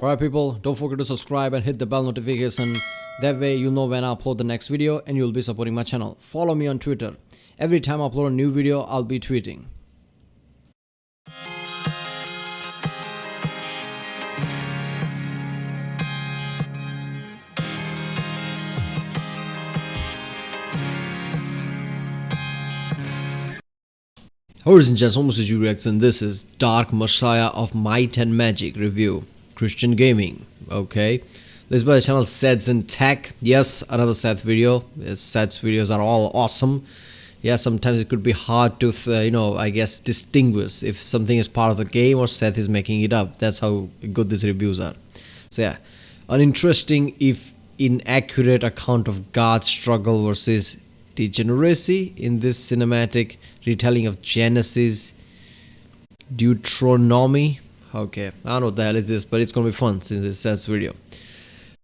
Alright people, don't forget to subscribe and hit the bell notification. That way you'll know when I upload the next video and you'll be supporting my channel. Follow me on Twitter. Every time I upload a new video, I'll be tweeting. Ladies and gentlemen, this is Rex and this is Dark Messiah of Might and Magic review. Christian gaming. Okay. This is by the channel ssethtzeentach. Yes, another Seth video. Seth's videos are all awesome. Yeah, sometimes it could be hard to, I guess, distinguish if something is part of the game or Seth is making it up. That's how good these reviews are. So yeah, an interesting if inaccurate account of God's struggle versus degeneracy in this cinematic retelling of Genesis, Deuteronomy. Okay, I don't know what the hell is this, but it's gonna be fun since it's Seth's video.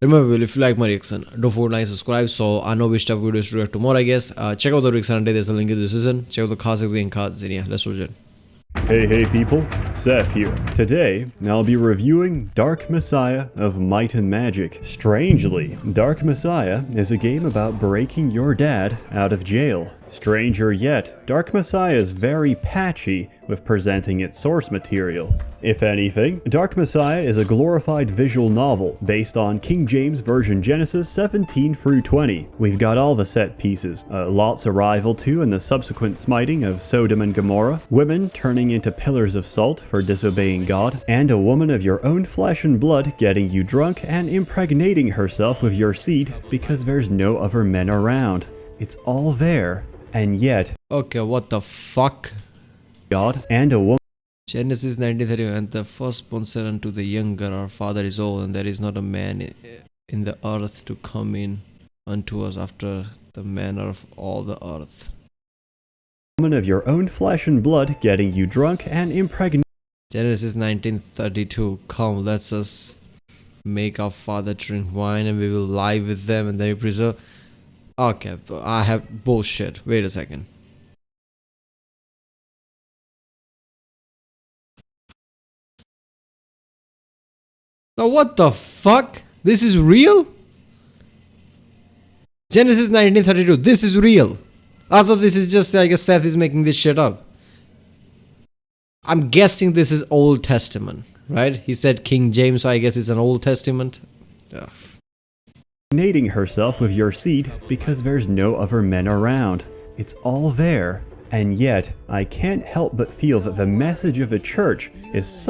Remember, if you like my reaction, don't forget to like and subscribe so I know which type of videos to react to more, I guess. Check out the reaction today, there's a link in the description. Check out the cards and cards in here. Let's watch it. Hey people, Seth here. Today, I'll be reviewing Dark Messiah of Might and Magic. Strangely, Dark Messiah is a game about breaking your dad out of jail. Stranger yet, Dark Messiah is very patchy with presenting its source material. If anything, Dark Messiah is a glorified visual novel based on King James Version Genesis 17 through 20. We've got all the set pieces, Lot's arrival to and the subsequent smiting of Sodom and Gomorrah, women turning into pillars of salt for disobeying God, and a woman of your own flesh and blood getting you drunk and impregnating herself with your seed because there's no other men around. It's all there, and yet... Okay, what the fuck? God and a woman... Genesis 19:31, and the firstborn said unto the younger, our father is old, and there is not a man in the earth to come in unto us after the manner of all the earth. Woman of your own flesh and blood getting you drunk and impregnating... Genesis 19:32, come, let us make our father drink wine, and we will lie with them, and they preserve... Okay, I have bullshit. Wait a second. Now what the fuck? This is real? Genesis 19:32. This is real. I thought this is just, I guess Seth is making this shit up. I'm guessing this is Old Testament, right? He said King James, so I guess it's an Old Testament. Ugh. Impregnating herself with your seed because there's no other men around. It's all there, and yet I can't help but feel that the message of the church is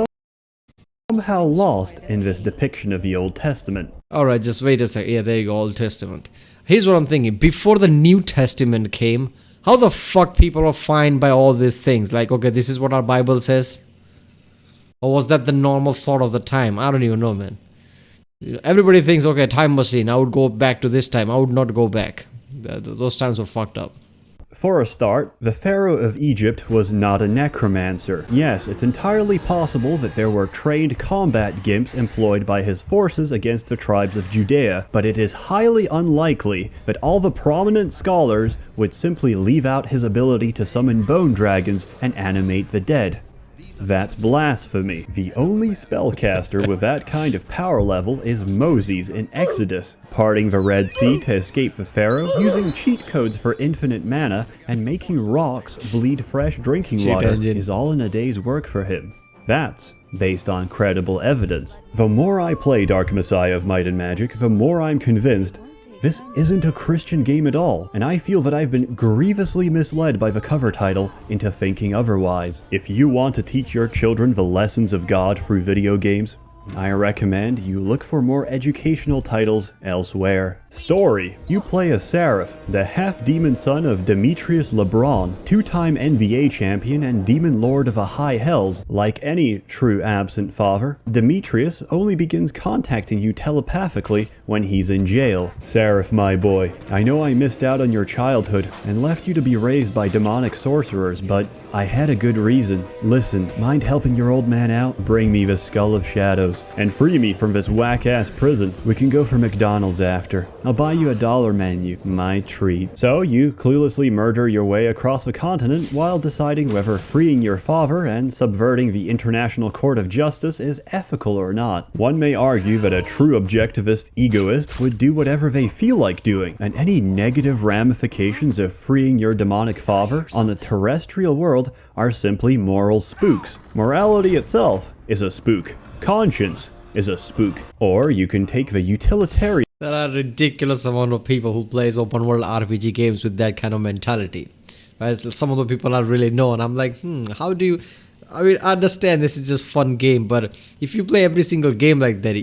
somehow lost in this depiction of the Old Testament. Alright, just wait a second. Yeah, there you go, Old Testament. Here's what I'm thinking. Before the New Testament came, how the fuck people are fine by all these things? Like, okay, this is what our Bible says? Or was that the normal thought of the time? I don't even know, man. Everybody thinks, okay, time machine, I would go back to this time. I would not go back. Those times were fucked up. For a start, the Pharaoh of Egypt was not a necromancer. Yes, it's entirely possible that there were trained combat gimps employed by his forces against the tribes of Judea, but it is highly unlikely that all the prominent scholars would simply leave out his ability to summon bone dragons and animate the dead. That's blasphemy. The only spellcaster with that kind of power level is Moses in Exodus, parting the Red Sea to escape the Pharaoh, using cheat codes for infinite mana, and making rocks bleed fresh drinking water is all in a day's work for him. That's based on credible evidence. The more I play Dark Messiah of Might and Magic, the more I'm convinced this isn't a Christian game at all, and I feel that I've been grievously misled by the cover title into thinking otherwise. If you want to teach your children the lessons of God through video games, I recommend you look for more educational titles elsewhere. Story. You play as Seraph, the half-demon son of Demetrius LeBron, two-time NBA champion and demon lord of the high hells. Like any true absent father, Demetrius only begins contacting you telepathically when he's in jail. Seraph, my boy, I know I missed out on your childhood and left you to be raised by demonic sorcerers, but I had a good reason. Listen, mind helping your old man out? Bring me the Skull of Shadows and free me from this whack-ass prison. We can go for McDonald's after. I'll buy you a dollar menu. My treat. So you cluelessly murder your way across the continent while deciding whether freeing your father and subverting the International Court of Justice is ethical or not. One may argue that a true objectivist egoist would do whatever they feel like doing, and any negative ramifications of freeing your demonic father on the terrestrial world are simply moral spooks. Morality itself is a spook. Conscience is a spook. Or you can take the utilitarian. There are ridiculous amount of people who plays open world RPG games with that kind of mentality. Right? Some of the people are really known. I'm like, how do you... I mean, I understand this is just fun game, but if you play every single game like that,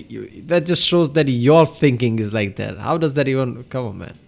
that just shows that your thinking is like that. How does that even... Come on, man.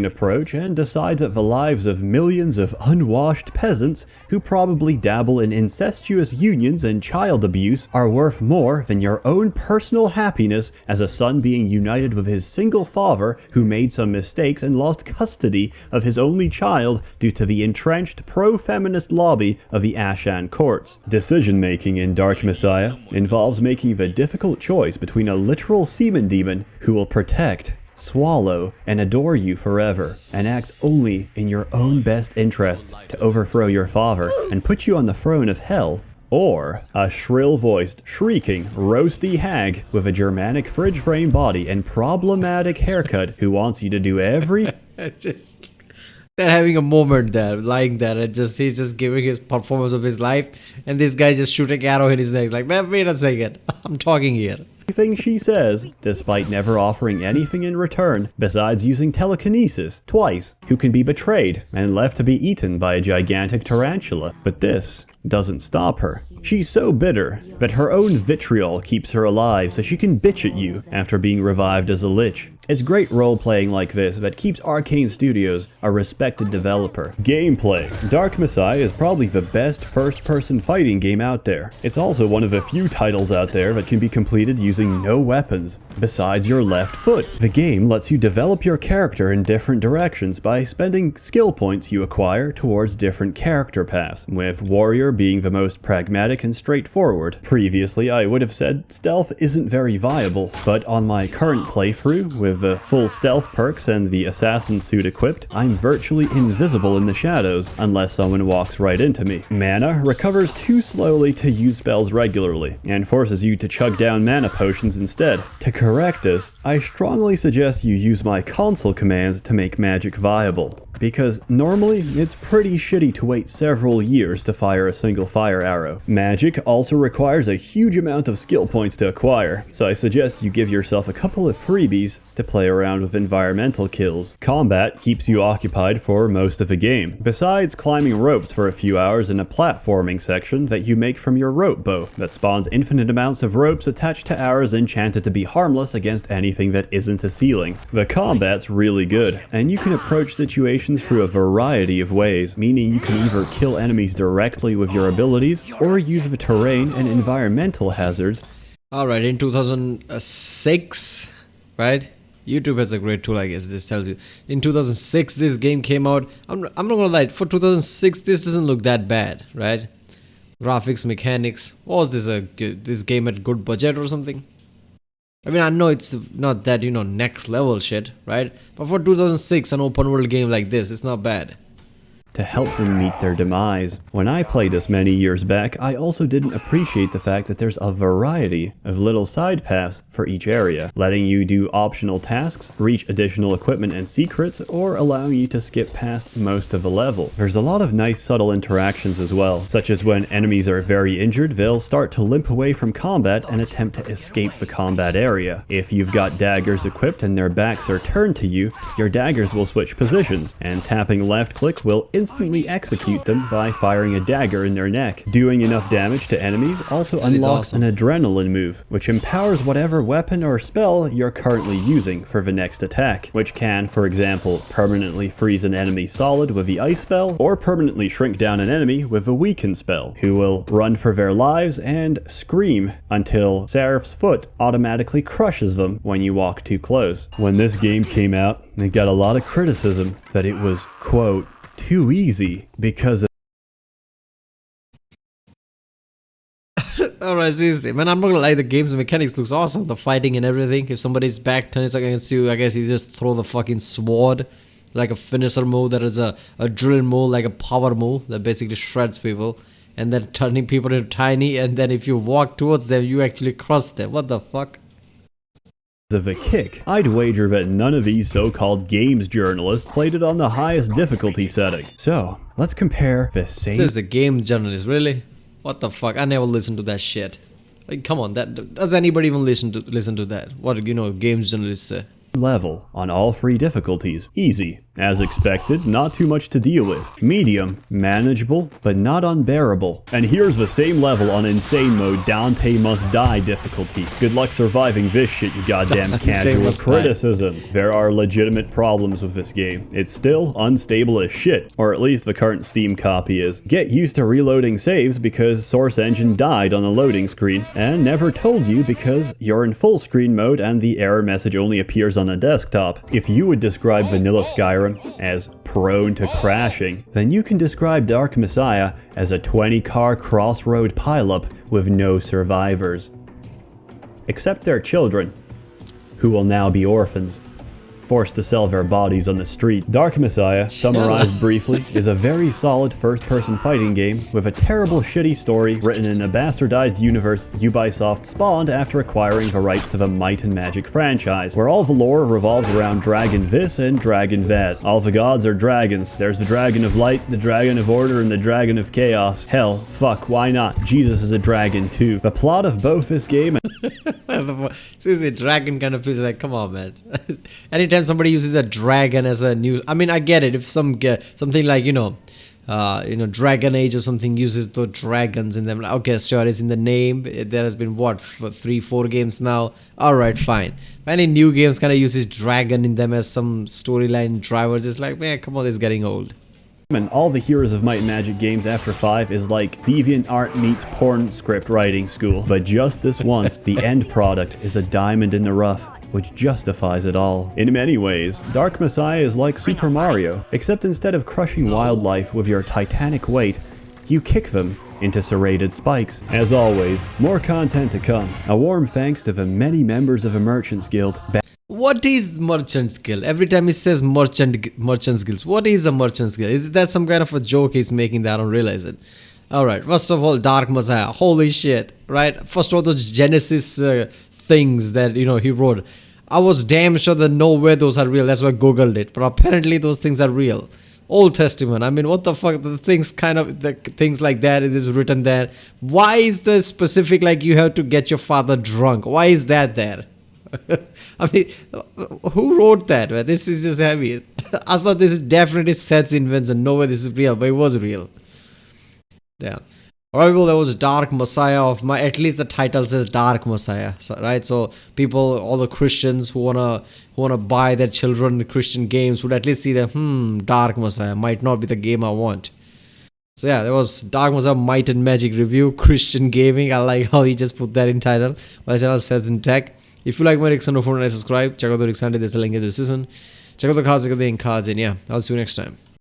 Approach and decide that the lives of millions of unwashed peasants who probably dabble in incestuous unions and child abuse are worth more than your own personal happiness as a son being united with his single father who made some mistakes and lost custody of his only child due to the entrenched pro-feminist lobby of the Ashan courts. Decision-making in Dark Messiah involves making the difficult choice between a literal semen demon who will protect, swallow, and adore you forever, and acts only in your own best interests to overthrow your father and put you on the throne of hell, or a shrill-voiced, shrieking, roasty hag with a Germanic fridge frame body and problematic haircut who wants you to do every... They're having a moment there, lying there, and he's just giving his performance of his life, and this guy just shooting arrow in his neck, like, man, wait a second, I'm talking here. Everything she says, despite never offering anything in return besides using telekinesis twice, who can be betrayed and left to be eaten by a gigantic tarantula. But this doesn't stop her. She's so bitter that her own vitriol keeps her alive so she can bitch at you after being revived as a lich. It's great role-playing like this that keeps Arcane Studios a respected developer. Gameplay. Dark Messiah is probably the best first-person fighting game out there. It's also one of the few titles out there that can be completed using no weapons, besides your left foot. The game lets you develop your character in different directions by spending skill points you acquire towards different character paths, with Warrior being the most pragmatic and straightforward. Previously, I would have said stealth isn't very viable, but on my current playthrough, with the full stealth perks and the assassin suit equipped, I'm virtually invisible in the shadows unless someone walks right into me. Mana recovers too slowly to use spells regularly, and forces you to chug down mana potions instead. To correct this, I strongly suggest you use my console commands to make magic viable, because normally it's pretty shitty to wait several years to fire a single fire arrow. Magic also requires a huge amount of skill points to acquire, so I suggest you give yourself a couple of freebies to play around with environmental kills. Combat keeps you occupied for most of the game, besides climbing ropes for a few hours in a platforming section that you make from your rope bow that spawns infinite amounts of ropes attached to arrows enchanted to be harmless against anything that isn't a ceiling. The combat's really good, and you can approach situations through a variety of ways, meaning you can either kill enemies directly with your abilities, or use the terrain and environmental hazards. Alright, in 2006, right? YouTube has a great tool, I guess, this tells you. In 2006, this game came out. I'm not gonna lie, for 2006, this doesn't look that bad, right? Graphics, mechanics. Was this game at good budget or something? I mean, I know it's not that, next level shit, right? But for 2006, an open world game like this, it's not bad. To help them meet their demise. When I played this many years back, I also didn't appreciate the fact that there's a variety of little side paths for each area, letting you do optional tasks, reach additional equipment and secrets, or allowing you to skip past most of the level. There's a lot of nice subtle interactions as well, such as when enemies are very injured, they'll start to limp away from combat and attempt to escape the combat area. If you've got daggers equipped and their backs are turned to you, your daggers will switch positions, and tapping left click will instantly execute them by firing a dagger in their neck. Doing enough damage to enemies also unlocks an adrenaline move, which empowers whatever weapon or spell you're currently using for the next attack, which can, for example, permanently freeze an enemy solid with the ice spell, or permanently shrink down an enemy with the weaken spell, who will run for their lives and scream until Seraph's foot automatically crushes them when you walk too close. When this game came out, it got a lot of criticism that it was, quote, too easy because of Alright, seriously, man, I'm not gonna lie, the game's mechanics looks awesome. The fighting and everything. If somebody's back turns against you, I guess you just throw the fucking sword. Like a finisher move that is a drill move, like a power move that basically shreds people. And then turning people into tiny, and then if you walk towards them, you actually crush them. What the fuck? Of a kick. I'd wager that none of these so-called games journalists played it on the highest difficulty setting. So, let's compare the same... This is a game journalist, really? What the fuck? I never listened to that shit. Like, come on, does anybody even listen to that? What, games journalists say? level on all three difficulties. Easy, as expected, not too much to deal with. Medium, manageable, but not unbearable. And here's the same level on insane mode, Dante Must Die difficulty. Good luck surviving this shit, you goddamn casual. Criticisms. There are legitimate problems with this game. It's still unstable as shit, or at least the current Steam copy is. Get used to reloading saves because Source Engine died on the loading screen, and never told you because you're in full screen mode and the error message only appears on a desktop. If you would describe vanilla Skyrim as prone to crashing, then you can describe Dark Messiah as a 20-car crossroad pileup with no survivors. Except their children, who will now be orphans, forced to sell their bodies on the street. Dark Messiah, summarized briefly, is a very solid first-person fighting game with a terrible shitty story written in a bastardized universe Ubisoft spawned after acquiring the rights to the Might and Magic franchise, where all the lore revolves around Dragon this and Dragon that. All the gods are dragons. There's the Dragon of Light, the Dragon of Order, and the Dragon of Chaos. Hell, fuck, why not? Jesus is a dragon too. The plot of both this game Seriously, dragon kind of feels like, come on, man. Anytime somebody uses a dragon as a news, I mean, I get it. If something like Dragon Age or something uses the dragons in them, like, okay, sure, it's in the name. There has been what, for 3-4 games now. All right, fine. Any new games kind of uses dragon in them as some storyline drivers, it's like, man, come on, it's getting old. And all the Heroes of Might and Magic games after 5 is like DeviantArt meets porn script writing school. But just this once, the end product is a diamond in the rough, which justifies it all. In many ways, Dark Messiah is like Super Mario, except instead of crushing wildlife with your titanic weight, you kick them into serrated spikes. As always, more content to come. A warm thanks to the many members of the Merchants Guild. What is Merchant's Guild? Every time it says Merchant's Guild, what is a Merchant's Guild? Is that some kind of a joke he's making that I don't realize it? Alright, first of all, Dark Messiah. Holy shit, right? First of all, those Genesis things that, he wrote. I was damn sure that no way those are real. That's why I googled it. But apparently those things are real. Old Testament. I mean, what the fuck? The things like that, it is written there. Why is the specific, like, you have to get your father drunk? Why is that there? I mean, who wrote that? Man? This is just heavy. I thought this is definitely Seth's invention. No way this is real, but it was real. Damn. Alright, well, there was Dark Messiah of my. At least the title says Dark Messiah, right? So people, all the Christians who wanna buy their children Christian games would at least see that Dark Messiah might not be the game I want. So yeah, there was Dark Messiah Might and Magic review, Christian gaming. I like how he just put that in title. My channel ssethtzeentach. If you like my Rickson, don't forget to subscribe. Check out the Rickson, there's a link in the description. Check out the cards, and yeah, I'll see you next time.